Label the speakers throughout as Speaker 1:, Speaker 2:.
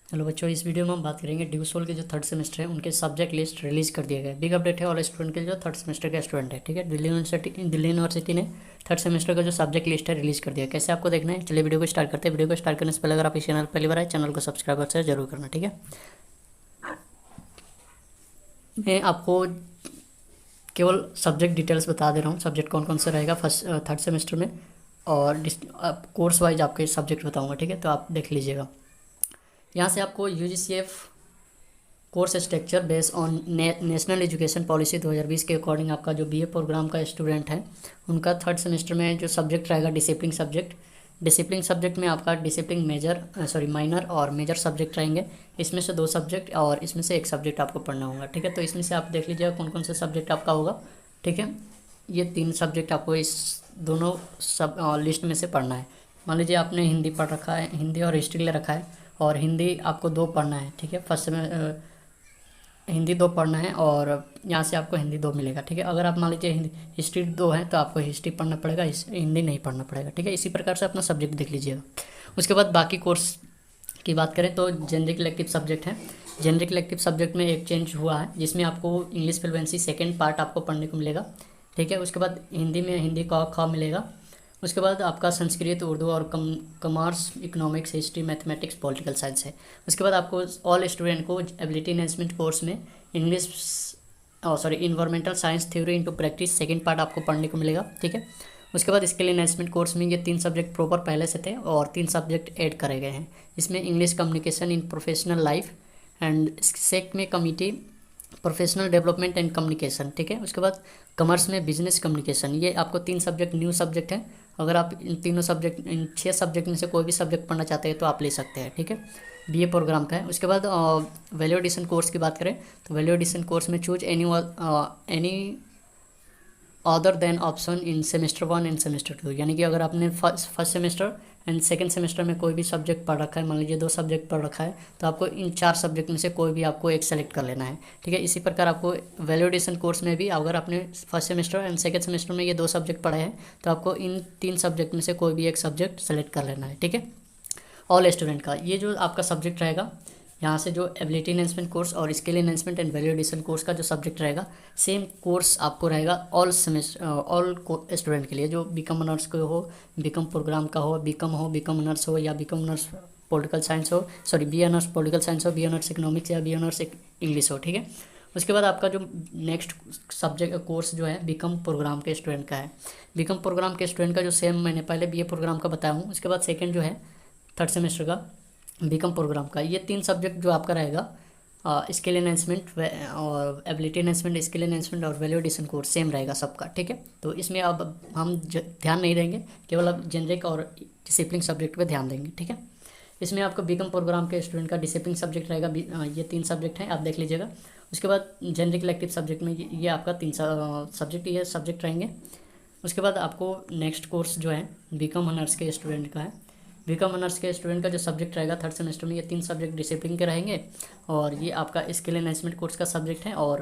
Speaker 1: Hello बच्चों, इस video में हम बात करेंगे ड्यूसोल के जो थर्ड सेमेस्टर है उनके सब्जेक्ट लिस्ट रिलीज़ कर दिया गया है। बिग अपडेट है ऑल स्टूडेंट के जो थर्ड सेमेस्टर के स्टूडेंट है। ठीक है, दिल्ली यूनिवर्सिटी ने थर्ड सेमेस्टर का जो सब्जेक्ट लिस्ट है रिलीज़ कर दिया है। कैसे आपको देखना है, चलिए वीडियो को स्टार्ट करते हैं। वीडियो को स्टार्ट करने से पहले अगर आप इस चैनल पहली बार आए, चैनल को सब्सक्राइब से जरूर करना। ठीक है, मैं आपको केवल सब्जेक्ट डिटेल्स बता दे रहा हूँ, सब्जेक्ट कौन कौन सा रहेगा फर्स्ट थर्ड सेमेस्टर में, और कोर्स वाइज आपके सब्जेक्ट बताऊँगा। ठीक है, तो आप देख लीजिएगा। यहाँ से आपको UGCF course structure based on national education policy 2020 के अकॉर्डिंग आपका जो BA प्रोग्राम का स्टूडेंट है उनका थर्ड सेमेस्टर में जो सब्जेक्ट रहेगा डिसिप्लिन सब्जेक्ट में आपका डिसिप्लिन माइनर और मेजर सब्जेक्ट रहेंगे। इसमें से 2 सब्जेक्ट और इसमें से 1 सब्जेक्ट आपको पढ़ना होगा। ठीक है, तो इसमें से आप देख लीजिएगा कौन कौन से सब्जेक्ट आपका होगा। ठीक है, ये 3 सब्जेक्ट आपको इस दोनों लिस्ट में से पढ़ना है। मान लीजिए आपने हिंदी पढ़ रखा है, हिंदी और हिस्ट्री ले रखा है, और हिंदी आपको 2 पढ़ना है। ठीक है, फर्स्ट में हिंदी 2 पढ़ना है और यहाँ से आपको हिंदी 2 मिलेगा। ठीक है, अगर आप मान लीजिए हिस्ट्री 2 है तो आपको हिस्ट्री पढ़ना पड़ेगा, हिंदी नहीं पढ़ना पड़ेगा। ठीक है, इसी प्रकार से अपना सब्जेक्ट देख लीजिएगा। उसके बाद बाकी कोर्स की बात करें तो जेनरिक इलेक्टिव सब्जेक्ट है। जेनरिक इलेक्टिव सब्जेक्ट में एक चेंज हुआ है जिसमें आपको इंग्लिश फ्लुएंसी सेकेंड पार्ट आपको पढ़ने को मिलेगा। ठीक है, उसके बाद हिंदी में हिंदी का ख मिलेगा। उसके बाद आपका संस्कृत, उर्दू और commerce, economics, history, mathematics, political science है। उसके बाद आपको ऑल स्टूडेंट को एबिलिटी एनहेंसमेंट कोर्स में English environmental science theory into practice second part आपको पढ़ने को मिलेगा। ठीक है, उसके बाद स्किल एनहेंसमेंट कोर्स में ये 3 सब्जेक्ट प्रॉपर पहले से थे और 3 सब्जेक्ट ऐड करे गए हैं। इसमें English communication in professional life and सेक में committee professional development and communication. ठीक है, उसके बाद कॉमर्स में बिजनेस कम्युनिकेशन। ये आपको 3 सब्जेक्ट न्यू सब्जेक्ट हैं। अगर आप इन 6 सब्जेक्ट में से कोई भी सब्जेक्ट पढ़ना चाहते हैं तो आप ले सकते हैं। ठीक है, BA प्रोग्राम का है। उसके बाद वैल्यू एडिशन कोर्स की बात करें तो वैल्यू एडिशन कोर्स में choose any other than option in semester 1 end semester 2। यानी कि अगर आपने first semester and second semester में कोई भी सब्जेक्ट पढ़ रखा है, मान लीजिए 2 सब्जेक्ट पढ़ रखा है, तो आपको इन 4 सब्जेक्ट में से कोई भी आपको एक सेलेक्ट कर लेना है। ठीक है, इसी प्रकार आपको वैल्यूडेशन कोर्स में भी अगर आपने first semester and second semester में ये 2 सब्जेक्ट पढ़े हैं तो आपको इन 3 सब्जेक्ट में से कोई भी एक सब्जेक्ट सेलेक्ट कर लेना है। ठीक है, ऑल स्टूडेंट का ये जो आपका सब्जेक्ट रहेगा, यहाँ से जो एबिलिटी एनहेंसमेंट कोर्स और skill enhancement and value addition course का जो सब्जेक्ट रहेगा, सेम कोर्स आपको रहेगा ऑल स्टूडेंट के लिए, जो बीकॉम ऑनर्स को हो, बीकॉम प्रोग्राम का हो, बीकॉम ऑनर्स हो, या बीकॉम ऑनर्स पॉलिटिकल साइंस हो, BA ऑनर्स पॉलिटिकल साइंस हो, BA ऑनर्स इकोनॉमिक्स या BA ऑनर्स इंग्लिश हो। ठीक है, उसके बाद आपका जो नेक्स्ट सब्जेक्ट कोर्स जो है बीकॉम प्रोग्राम के स्टूडेंट का है। बीकॉम प्रोग्राम के स्टूडेंट का जो सेम मैंने पहले BA प्रोग्राम का बताया हूँ। उसके बाद सेकेंड जो है थर्ड सेमेस्टर का बीकॉम प्रोग्राम का, ये 3 सब्जेक्ट जो आपका रहेगा, स्किल एनहेंसमेंट और एबिलिटी एनहेंसमेंट, स्किल एनहेंसमेंट और वैल्यू एडिशन कोर्स सेम रहेगा सबका। ठीक है, तो इसमें अब हम ध्यान नहीं देंगे, केवल अब जेनरिक और डिसिप्लिन सब्जेक्ट पे ध्यान देंगे। ठीक है, इसमें आपको बीकॉम प्रोग्राम के स्टूडेंट का डिसिप्लिन सब्जेक्ट रहेगा, ये 3 सब्जेक्ट हैं, आप देख लीजिएगा। उसके बाद जेनरिक इलेक्टिव सब्जेक्ट में ये आपका 3 सब्जेक्ट रहेंगे। उसके बाद आपको नेक्स्ट कोर्स जो है बीकॉम ऑनर्स के स्टूडेंट का है। बीकॉम ऑनर्स के स्टूडेंट का जो सब्जेक्ट रहेगा थर्ड सेमेस्टर में, ये 3 सब्जेक्ट डिसिप्लिन के रहेंगे और ये आपका स्किल एनहेंसमेंट कोर्स का सब्जेक्ट है। और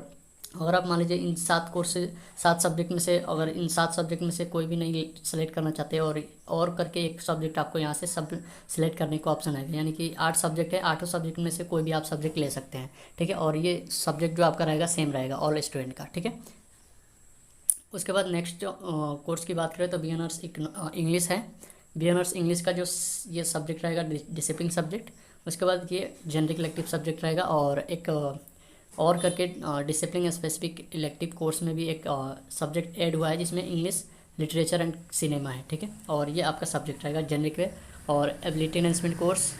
Speaker 1: अगर आप मान लीजिए इन 7 सब्जेक्ट में से अगर इन 7 सब्जेक्ट में से कोई भी नहीं सेलेक्ट करना चाहते और करके एक सब्जेक्ट आपको यहाँ से सब सेलेक्ट करने का ऑप्शन है, यानी कि 8 सब्जेक्ट है, 8 सब्जेक्ट में से कोई भी आप सब्जेक्ट ले सकते हैं। ठीक है, और ये सब्जेक्ट जो आपका रहेगा सेम रहेगा ऑल स्टूडेंट का। ठीक है, उसके बाद नेक्स्ट कोर्स की बात करें तो BA ऑनर्स इंग्लिश है। BA ऑनर्स इंग्लिश का जो ये सब्जेक्ट रहेगा डिसिप्लिन सब्जेक्ट। उसके बाद ये जेनरिक इलेक्टिव सब्जेक्ट रहेगा और एक और करके डिसिप्लिन स्पेसिफिक इलेक्टिव कोर्स में भी एक सब्जेक्ट ऐड हुआ है जिसमें इंग्लिश लिटरेचर एंड सिनेमा है। ठीक है, और ये आपका सब्जेक्ट रहेगा जेनरिक में। और ability enhancement course,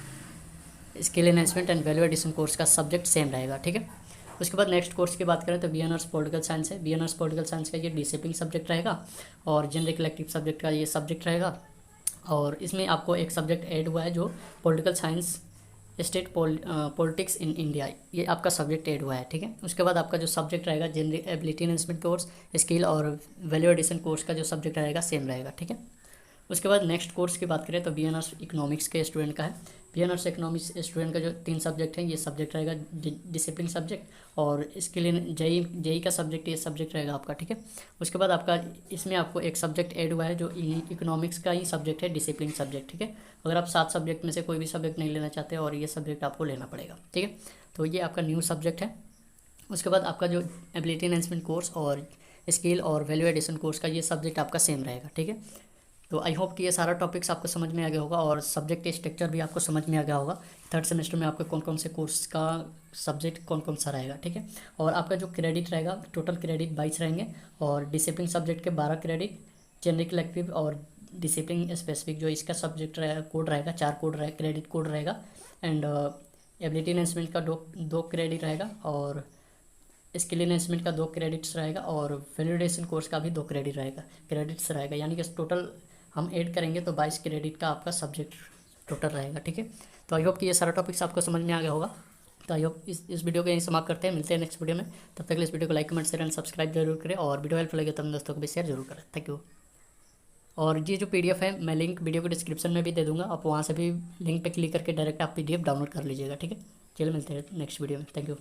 Speaker 1: skill enhancement and value addition course का सब्जेक्ट सेम रहेगा। ठीक है, उसके बाद नेक्स्ट कोर्स की बात करें तो BA ऑनर्स पॉलिटिकल साइंस है। BA ऑनर्स पॉलिटिकल साइंस का ये डिसिप्लिन सब्जेक्ट रहेगा और जेनरिक इलेक्टिव सब्जेक्ट का ये सब्जेक्ट रहेगा। और इसमें आपको एक सब्जेक्ट ऐड हुआ है जो political science state politics in India, ये आपका सब्जेक्ट ऐड हुआ है। ठीक है, उसके बाद आपका जो सब्जेक्ट रहेगा generic ability enhancement course, skill और वैल्यू एडिशन कोर्स का जो सब्जेक्ट रहेगा सेम रहेगा। ठीक है, उसके बाद नेक्स्ट कोर्स की बात करें तो BA ऑनर्स इकोनॉमिक्स के स्टूडेंट का है। ऑनर्स इकोनॉमिक्स स्टूडेंट का जो 3 सब्जेक्ट हैं, ये सब्जेक्ट रहेगा डिसिप्लिन सब्जेक्ट, और इसके लिए जेई जेई का सब्जेक्ट ये सब्जेक्ट रहेगा आपका, ठीक है। उसके बाद आपका इसमें आपको एक सब्जेक्ट ऐड हुआ है जो इकोनॉमिक्स का ही सब्जेक्ट है, डिसिप्लिन सब्जेक्ट, ठीक है। अगर आप 7 सब्जेक्ट में से कोई भी सब्जेक्ट नहीं लेना चाहते और ये सब्जेक्ट आपको लेना पड़ेगा, ठीक है। तो ये आपका न्यू सब्जेक्ट है। उसके बाद आपका जो एबिलिटी एनहेंसमेंट कोर्स और स्किल और वैल्यू एडिशन कोर्स का ये सब्जेक्ट आपका सेम रहेगा, ठीक है। तो आई होप कि ये सारा टॉपिक्स आपको समझ में आ गया होगा और सब्जेक्ट स्ट्रक्चर भी आपको समझ में आ गया होगा। थर्ड सेमेस्टर में आपके कौन कौन से कोर्स का सब्जेक्ट कौन कौन सा रहेगा, ठीक है। और आपका जो क्रेडिट रहेगा, टोटल क्रेडिट 22 रहेंगे, और डिसिप्लिन सब्जेक्ट के 12 क्रेडिट, जेनरिक इलेक्टिव और डिसिप्लिन स्पेसिफिक जो इसका सब्जेक्ट रहेगा कोड रहेगा, 4 कोड रहेगा, क्रेडिट कोड रहेगा। एंड एबिलिटी एनहेंसमेंट का दो क्रेडिट रहेगा, और स्किल एनहेंसमेंट का 2 क्रेडिट्स रहेगा, और वैलिडेशन कोर्स का भी 2 क्रेडिट्स रहेगा, यानी कि टोटल हम ऐड करेंगे तो 22 क्रेडिट का आपका सब्जेक्ट टोटल रहेगा, ठीक है। तो आई होप कि ये सारा टॉपिक्स आपको समझ में आ गया होगा। तो आई होप इस वीडियो को यहीं समाप्त करते हैं, मिलते हैं नेक्स्ट वीडियो में। तब तक के लिए इस वीडियो को like, comment, share and subscribe जरूर करें, और वीडियो हेल्पफुल लगे तो अपने दोस्तों को भी शेयर जरूर करें। Thank you. और ये जो PDF है मैं लिंक वीडियो को डिस्क्रिप्शन में भी दे दूँगा, आप वहाँ से भी लिंक पर क्लिक करके डायरेक्ट आप PDF डाउनलोड कर लीजिएगा, ठीक है। चलिए मिलते हैं नेक्स्ट वीडियो में। Thank you.